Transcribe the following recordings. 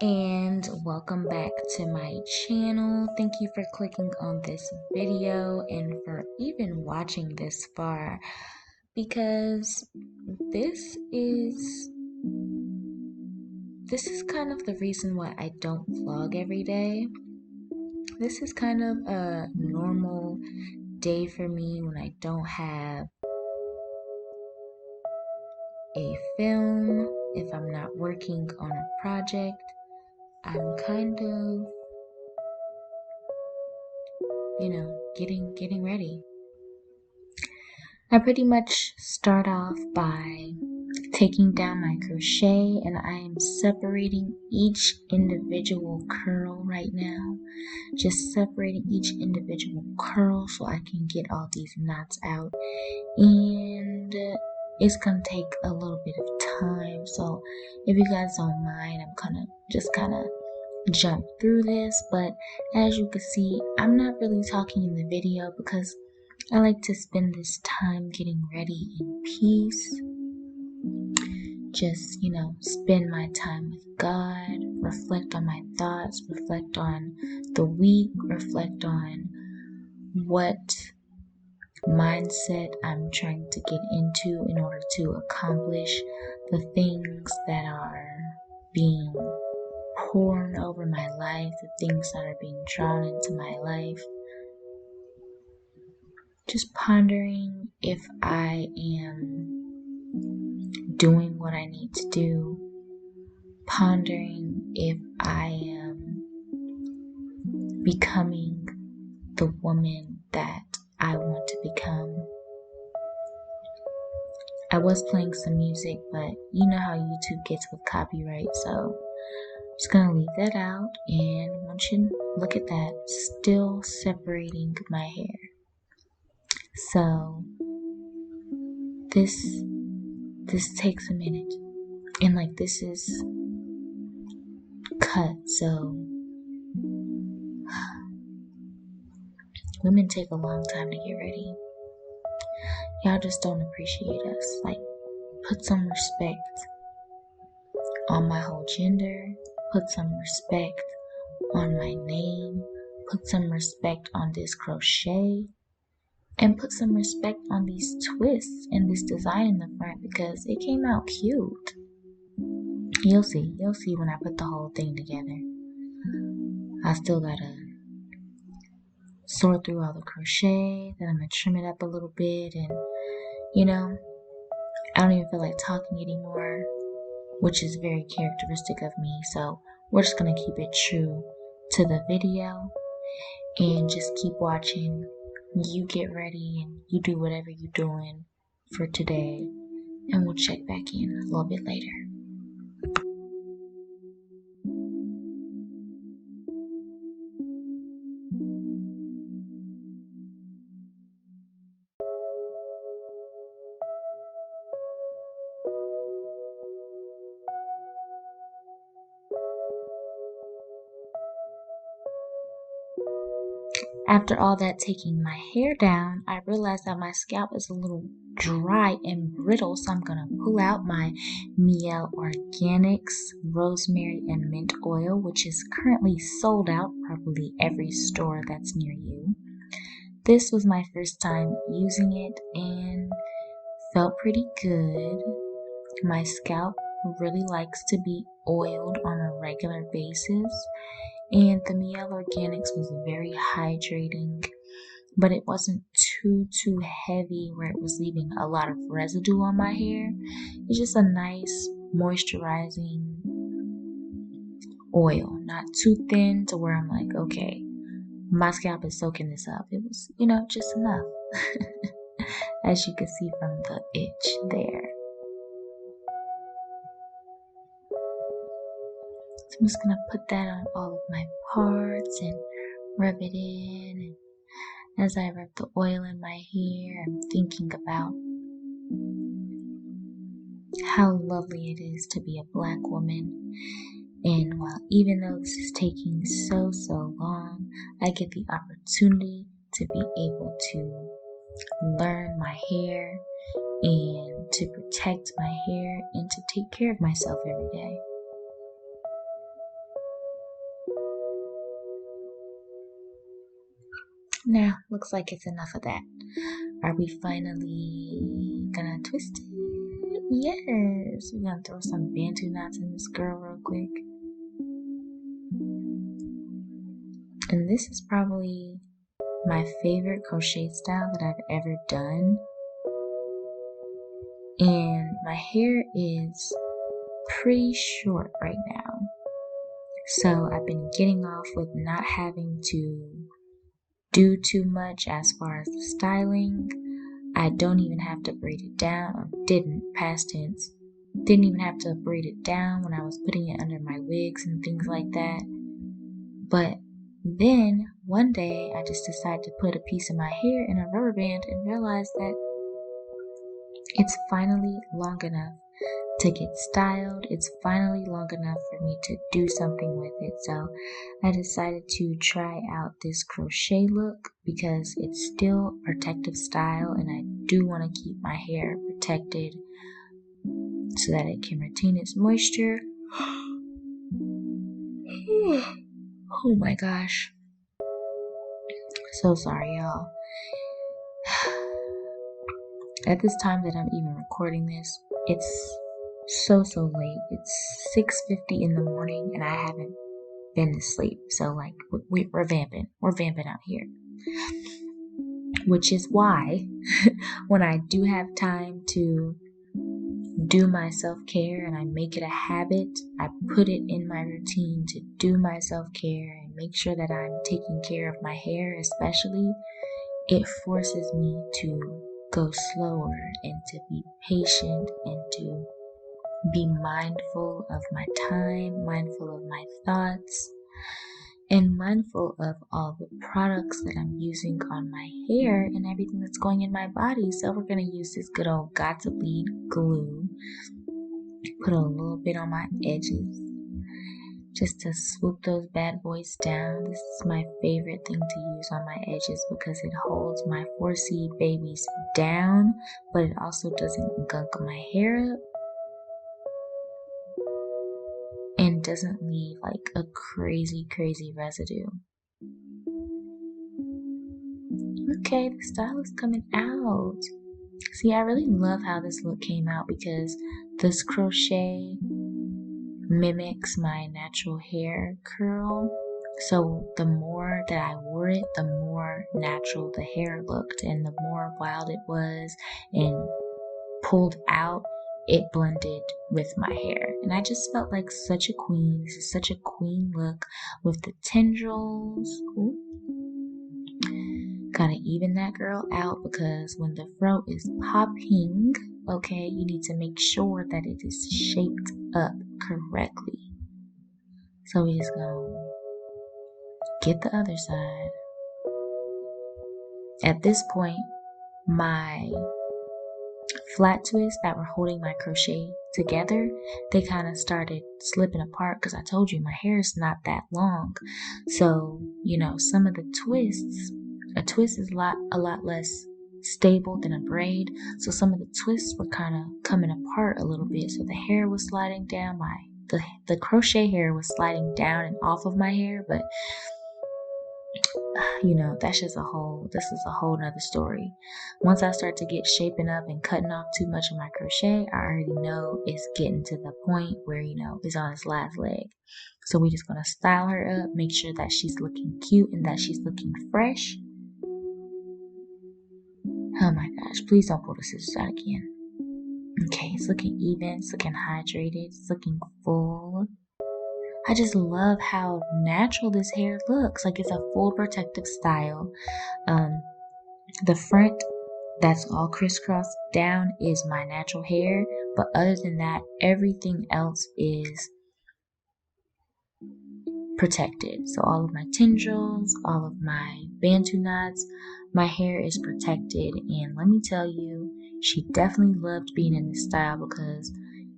And welcome back to my channel. Thank you for clicking on this video and for even watching this far, because this is kind of the reason why I don't vlog every day. This is kind of a normal day for me when I don't have a film, if I'm not working on a project. I'm kind of, getting ready. I pretty much start off by taking down my crochet, and I am separating each individual curl right now. Just separating each individual curl so I can get all these knots out. And it's gonna take a little bit of time, so if you guys don't mind, I'm gonna just kind of jump through this. But as you can see, I'm not really talking in the video because I like to spend this time getting ready in peace. Just, spend my time with God, reflect on my thoughts, reflect on the week, reflect on what mindset I'm trying to get into in order to accomplish the things that are being poured over my life, the things that are being drawn into my life. Just pondering if I am doing what I need to do, pondering if I am becoming the woman that I want to become. I was playing some music, but you know how YouTube gets with copyright, so I'm just gonna leave that out. And I want you to look at that, still separating my hair. So this takes a minute, and this is cut, so women take a long time to get ready. Y'all just don't appreciate us. Put some respect on my whole gender, put some respect on my name, put some respect on this crochet, and put some respect on these twists and this design in the front, because it came out cute. You'll see when I put the whole thing together. I still gotta sort through all the crochet, then I'm gonna trim it up a little bit, and I don't even feel like talking anymore, which is very characteristic of me. So we're just gonna keep it true to the video and just keep watching. You get ready and you do whatever you're doing for today, and we'll check back in a little bit later. After all that taking my hair down, I realized that my scalp is a little dry and brittle, so I'm gonna pull out my Miel Organics Rosemary and Mint Oil, which is currently sold out probably every store that's near you. This was my first time using it and felt pretty good. My scalp really likes to be oiled on a regular basis, and the Miel Organics was very hydrating, but it wasn't too heavy where it was leaving a lot of residue on my hair. It's just a nice moisturizing oil, not too thin to where I'm like, okay, my scalp is soaking this up. It was, just enough. As you can see from the itch there. So I'm just gonna put that on all of my parts and rub it in. And as I rub the oil in my hair, I'm thinking about how lovely it is to be a Black woman. And even though this is taking so long, I get the opportunity to be able to learn my hair and to protect my hair and to take care of myself every day. Now, looks like it's enough of that. Are we finally gonna twist it? Yes! We're gonna throw some bantu knots in this girl real quick. And this is probably my favorite crochet style that I've ever done. And my hair is pretty short right now. So I've been getting off with not having to do too much as far as the styling. I don't even have to braid it down, or didn't, past tense. Didn't even have to braid it down when I was putting it under my wigs and things like that. But then one day I just decided to put a piece of my hair in a rubber band and realized that it's finally long enough to get styled. It's finally long enough for me to do something with it. So I decided to try out this crochet look because it's still a protective style, and I do want to keep my hair protected so that it can retain its moisture. Oh my gosh. So sorry, y'all. At this time that I'm even recording this, it's so late. It's 6:50 in the morning and I haven't been to sleep. So like we're vamping. We're vamping out here. Which is why when I do have time to do my self-care and I make it a habit, I put it in my routine to do my self-care and make sure that I'm taking care of my hair especially. It forces me to go slower and to be patient and to be mindful of my time, mindful of my thoughts, and mindful of all the products that I'm using on my hair and everything that's going in my body. So we're going to use this good old Got to Bleed glue. Put a little bit on my edges just to swoop those bad boys down. This is my favorite thing to use on my edges because it holds my 4C babies down, but it also doesn't gunk my hair up and doesn't leave like a crazy residue. Okay, the style is coming out. See, I really love how this look came out because this crochet mimics my natural hair curl. So the more that I wore it, the more natural the hair looked and the more wild it was and pulled out, it blended with my hair. And I just felt like such a queen. This is such a queen look with the tendrils. Ooh. Gotta even that girl out because when the fro is popping, okay, you need to make sure that it is shaped up correctly. So we just gonna get the other side. At this point, my flat twists that were holding my crochet together, they kind of started slipping apart because I told you my hair is not that long. So, some of the twists, a twist is a lot less stable than a braid. So some of the twists were kind of coming apart a little bit. So the hair was sliding down, the crochet hair was sliding down and off of my hair, but this is a whole nother story. Once I start to get shaping up and cutting off too much of my crochet, I already know it's getting to the point where, it's on its last leg. So we're just going to style her up, make sure that she's looking cute and that she's looking fresh. Oh my gosh, please don't pull the scissors out again. Okay, it's looking even, it's looking hydrated, it's looking full. I just love how natural this hair looks. Like it's a full protective style. The front that's all crisscrossed down is my natural hair, but other than that, everything else is protected. So all of my tendrils, all of my bantu knots, my hair is protected. And let me tell you, she definitely loved being in this style because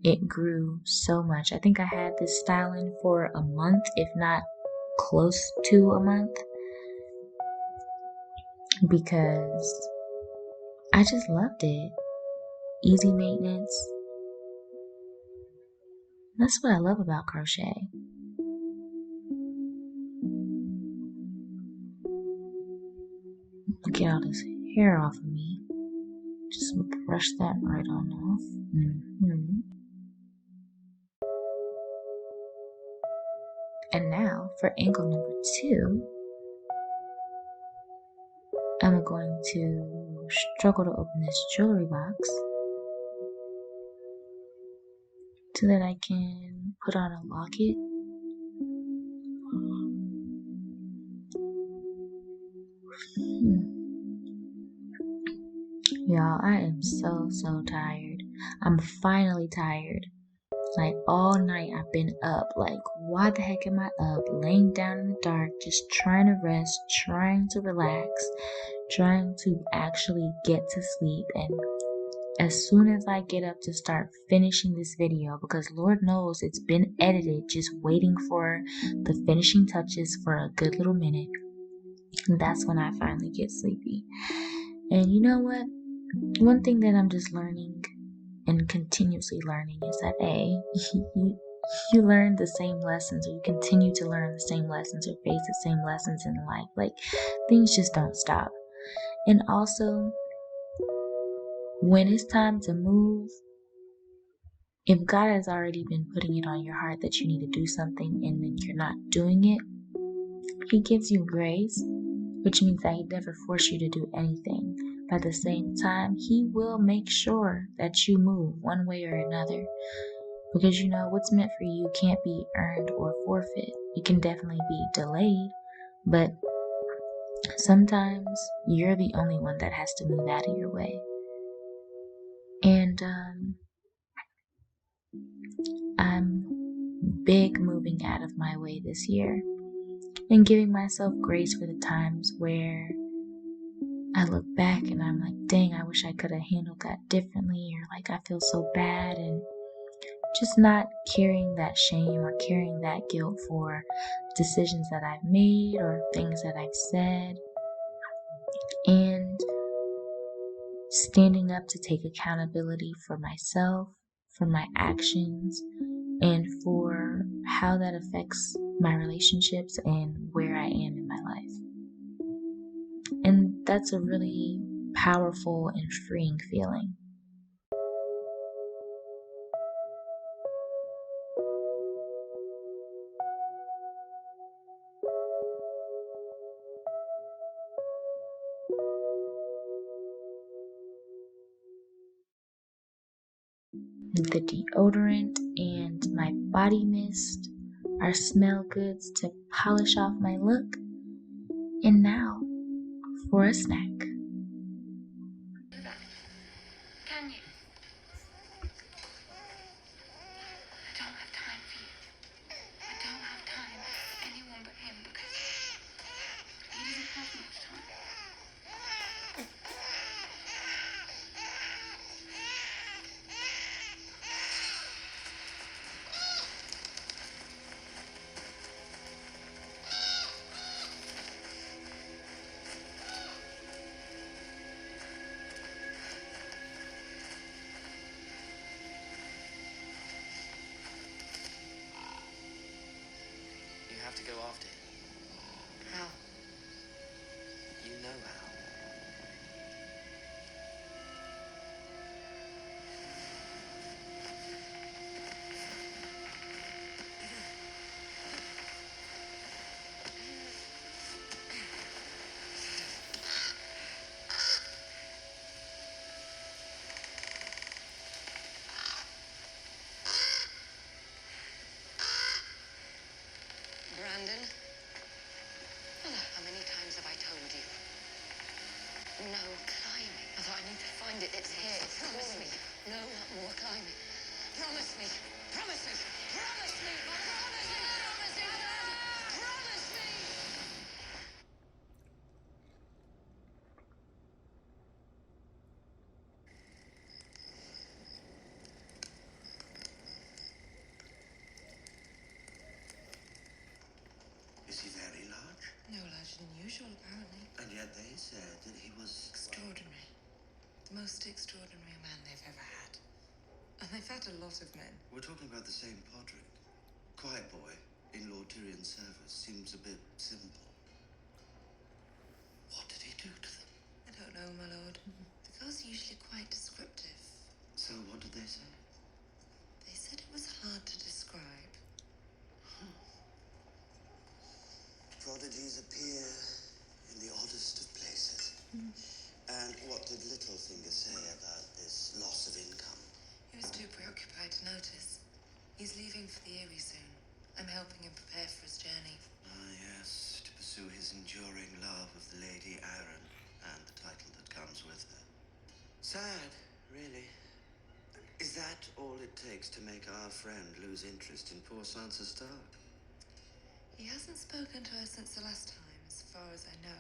it grew so much. I think I had this styling for a month, if not close to a month, because I just loved it. Easy maintenance. That's what I love about crochet. get all this hair off of me. Just brush that right on off. And now for angle number 2, I'm going to struggle to open this jewelry box so that I can put on a locket. Y'all, I am so tired. I'm finally tired. Like all night I've been up. Like, why the heck am I up? Laying down in the dark, just trying to rest, trying to relax, trying to actually get to sleep. And as soon as I get up to start finishing this video, because Lord knows it's been edited, just waiting for the finishing touches for a good little minute, and that's when I finally get sleepy. And you know what? One thing that I'm just learning and continuously learning is that you learn the same lessons, or you continue to learn the same lessons, or face the same lessons in life. Like, things just don't stop. And also, when it's time to move, if God has already been putting it on your heart that you need to do something and then you're not doing it, He gives you grace, which means that He never forces you to do anything. But at the same time, He will make sure that you move one way or another. Because you know, what's meant for you can't be earned or forfeit. It can definitely be delayed, but sometimes you're the only one that has to move out of your way. And I'm big moving out of my way this year and giving myself grace for the times where I look back and I'm like, dang, I wish I could have handled that differently, or like I feel so bad, and just not carrying that shame or carrying that guilt for decisions that I've made or things that I've said, and standing up to take accountability for myself, for my actions, and for how that affects my relationships and where I am in my life. And that's a really powerful and freeing feeling. The deodorant and my body mist are smell goods to polish off my look. And now for a snack. Can you? I don't have time for you. I don't have time for anyone but him, because he doesn't have much time. You have to go after him. How? You know how. Brandon? How many times have I told you? No climbing. I thought I need to find it. It's here. Promise me. No more climbing. Promise me. Promise me. Promise me. Promise me. Promise me. Promise me. Is he very large? No larger than usual, apparently. And yet they said that he was Extraordinary. The most extraordinary man they've ever had. And they've had a lot of men. We're talking about the same Podrick. Quiet boy in Lord Tyrion's service seems a bit simple. What did he do to them? No, my lord. The girls are usually quite descriptive. So what did they say? They said it was hard to describe. Prodigies appear in the oddest of places. And what did Littlefinger say about this loss of income? He was too preoccupied to notice. He's leaving for the Eyrie soon. I'm helping him prepare for his journey. Ah, yes, to pursue his enduring love of the Lady Arran and the title that comes with her. Sad, really. Is that all it takes to make our friend lose interest in poor Sansa Stark? He hasn't spoken to her since the last time, as far as I know.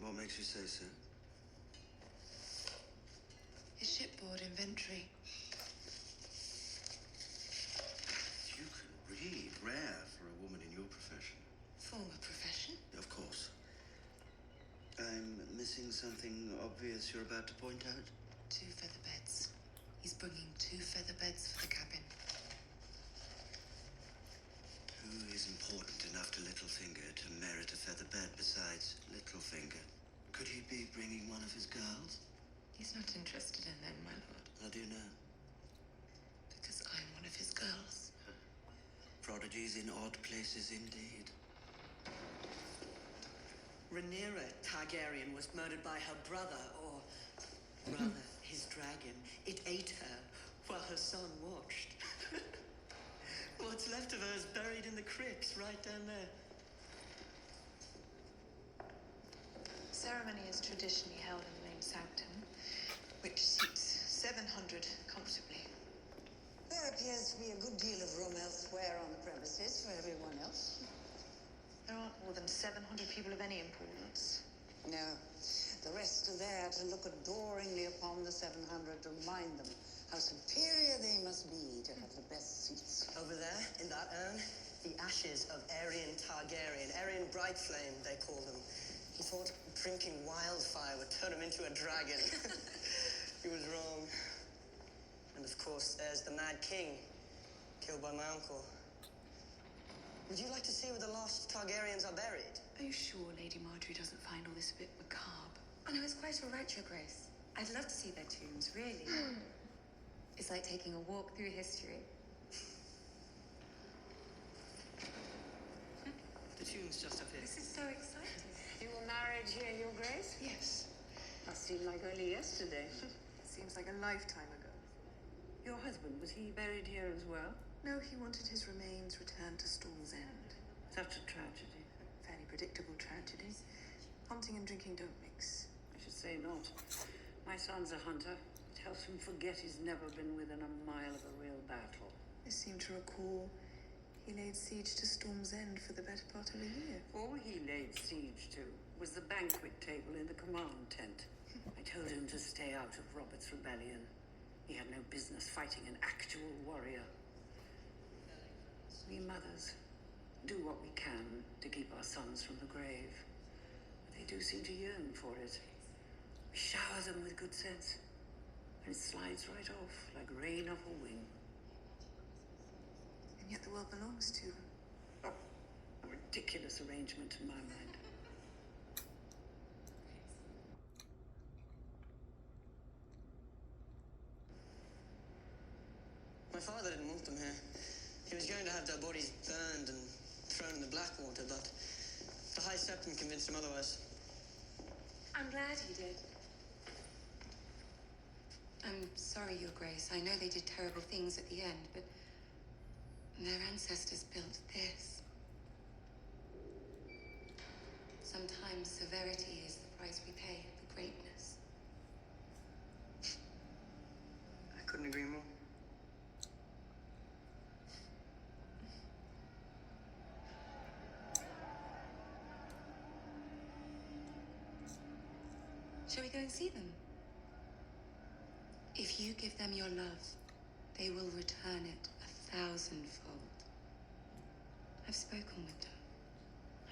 What makes you say so? His shipboard inventory. You can read. Rare for a woman in your profession. Former profession. Of course. I'm missing something obvious you're about to point out? 2 feather beds. He's bringing 2 feather beds for the cabin. Who is important enough to Littlefinger to merit a feather bed besides Littlefinger? Could he be bringing one of his girls? He's not interested in them, my lord. How do you know? Because I'm one of his girls. Prodigies in odd places indeed. Rhaenyra Targaryen was murdered by her brother, or rather, his dragon. It ate her while her son watched. What's left of her is buried in the crypts right down there. Ceremony is traditionally held in the main sanctum, which seats 700 comfortably. There appears to be a good deal of room elsewhere on the premises for everyone else. There aren't more than 700 people of any importance. No, the rest are there to look adoringly upon the 700 to remind them how superior they must be to have the best seats. Over there, in that urn, the ashes of Aerion Targaryen. Aerion Brightflame, they call them. He thought drinking wildfire would turn him into a dragon. He was wrong. And of course, there's the Mad King, killed by my uncle. Would you like to see where the lost Targaryens are buried? Are you sure Lady Marjorie doesn't find all this a bit macabre? Oh, no, it's quite all right, Your Grace. I'd love to see their tombs, really. It's like taking a walk through history. The tune's just up here. This is so exciting. You were married here, Your Grace? Yes. Must seem like only yesterday. Seems like a lifetime ago. Your husband, was he buried here as well? No, he wanted his remains returned to Storm's End. Such a tragedy. A fairly predictable tragedy. Hunting and drinking don't mix. I should say not. My son's a hunter. It helps him forget he's never been within a mile of a real battle. I seem to recall he laid siege to Storm's End for the better part of a year. All he laid siege to was the banquet table in the command tent. I told him to stay out of Robert's rebellion. He had no business fighting an actual warrior. We mothers do what we can to keep our sons from the grave. But they do seem to yearn for it. We shower them with good sense, and it slides right off like rain off a wing. And yet the world belongs to them. Oh, a ridiculous arrangement in my mind. My father didn't want them here. He was going to have their bodies burned and thrown in the Blackwater, but the High Septon convinced him otherwise. I'm glad he did. I'm sorry, Your Grace. I know they did terrible things at the end, but their ancestors built this. Sometimes severity is the price we pay for greatness. I couldn't agree more. Shall we go and see them? If you give them your love, they will return it 1,000-fold. I've spoken with them.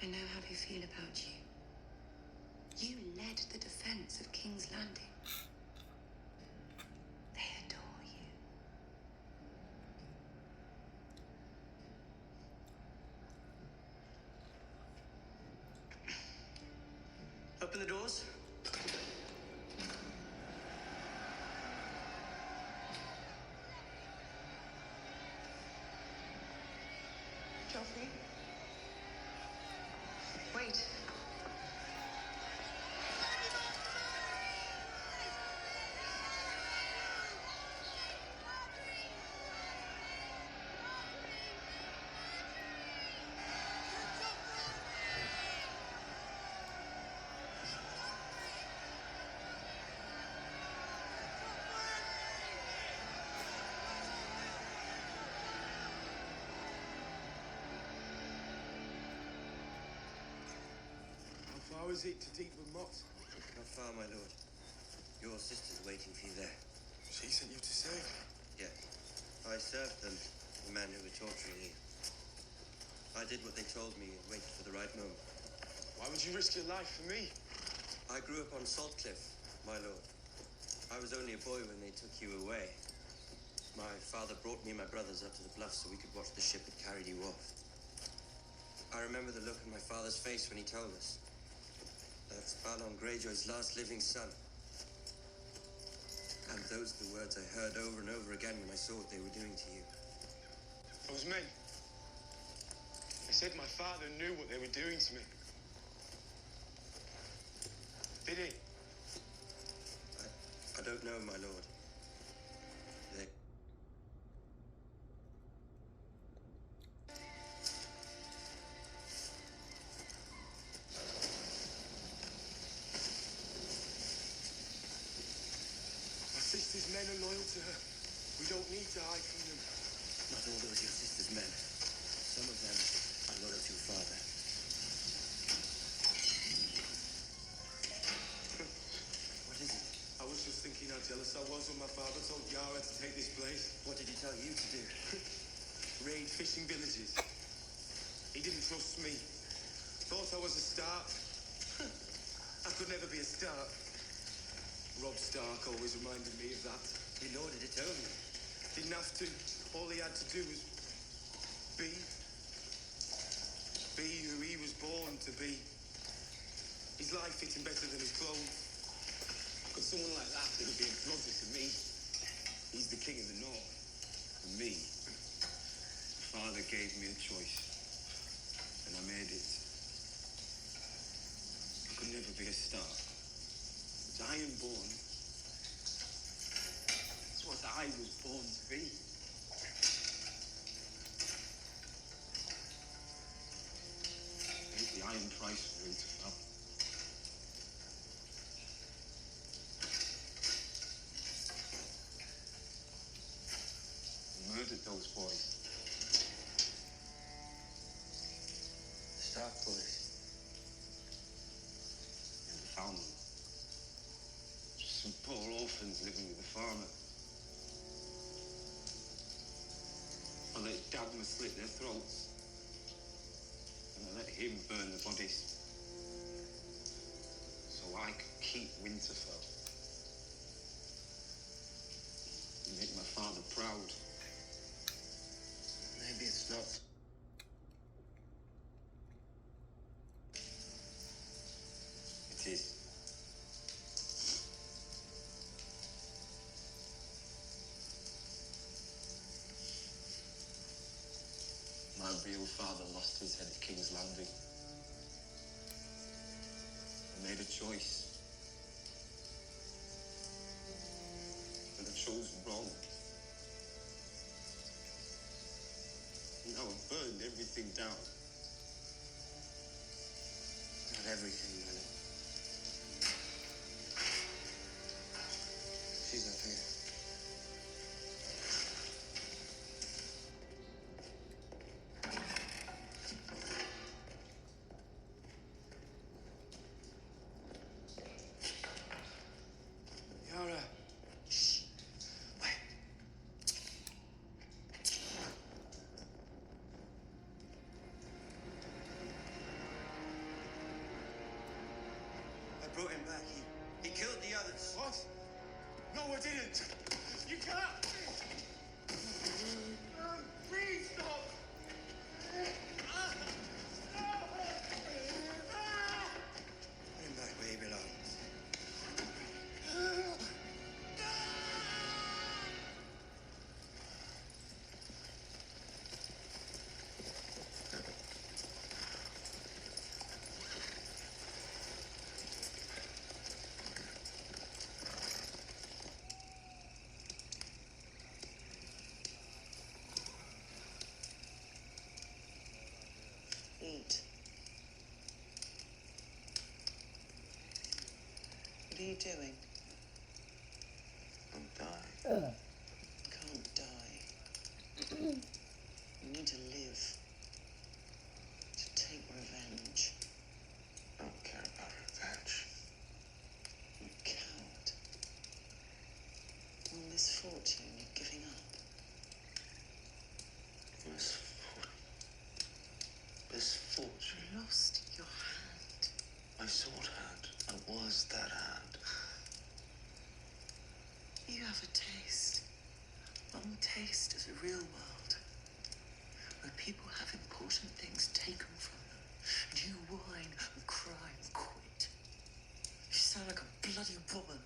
I know how they feel about you. You led the defense of King's Landing. They adore you. Open the doors. Joffrey? Wait. How far is it to Deepwood Moss? Not far, my lord. Your sister's waiting for you there. She sent you to save me. Yeah. I served them, the man who were torturing you. I did what they told me and waited for the right moment. Why would you risk your life for me? I grew up on Saltcliffe, my lord. I was only a boy when they took you away. My father brought me and my brothers up to the bluff so we could watch the ship that carried you off. I remember the look on my father's face when he told us. That's Balon Greyjoy's last living son. And those are the words I heard over and over again when I saw what they were doing to you. Those men. They said my father knew what they were doing to me. Did he? I don't know, my lord. They... My sister's men are loyal to her. We don't need to hide from them. Not all those your sister's men. Some of them are loyal to your father. What is it? I was just thinking how jealous I was when my father told Yara to take this place. What did he tell you to do? Raid fishing villages. He didn't trust me. Thought I was a Stark. I could never be a Stark. Robb Stark always reminded me of that. In order to tell me. Didn't have to. All he had to do was be. Be who he was born to be. His life fitting better than his clothes. Got someone like that who would be a brother to me. He's the king of the north. And me. Father gave me a choice. And I made it. I could never be a Stark. It's Ironborn. It's what I was born to be. Paid the iron price for Winterfell. Murdered those boys. Stark boys. Never found them. Just some poor orphans living with a farmer. I let Dagmar slit their throats. And I let him burn the bodies. So I could keep Winterfell. And make my father proud. Maybe it's not. It is. My real father lost his head at King's Landing. I made a choice. And I chose wrong. Now I've burned everything down. Not everything, my lord. She's up here. Yara. Shh. Wait. I brought him back. He killed the others. What? No, I didn't. You can't. Please stop. Put him back where he belongs. doing? I'm dying. You can't die. You need to live. To take revenge. I don't care about revenge. You coward. One misfortune, you're giving up. Misfortune. You lost your hand. My sword hand. I was that hand. You have a taste. One taste of the real world. Where people have important things taken from them. And you whine and cry and quit. You sound like a bloody woman.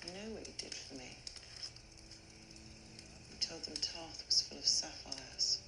You know what you did for me? You told them Tarth was full of sapphires.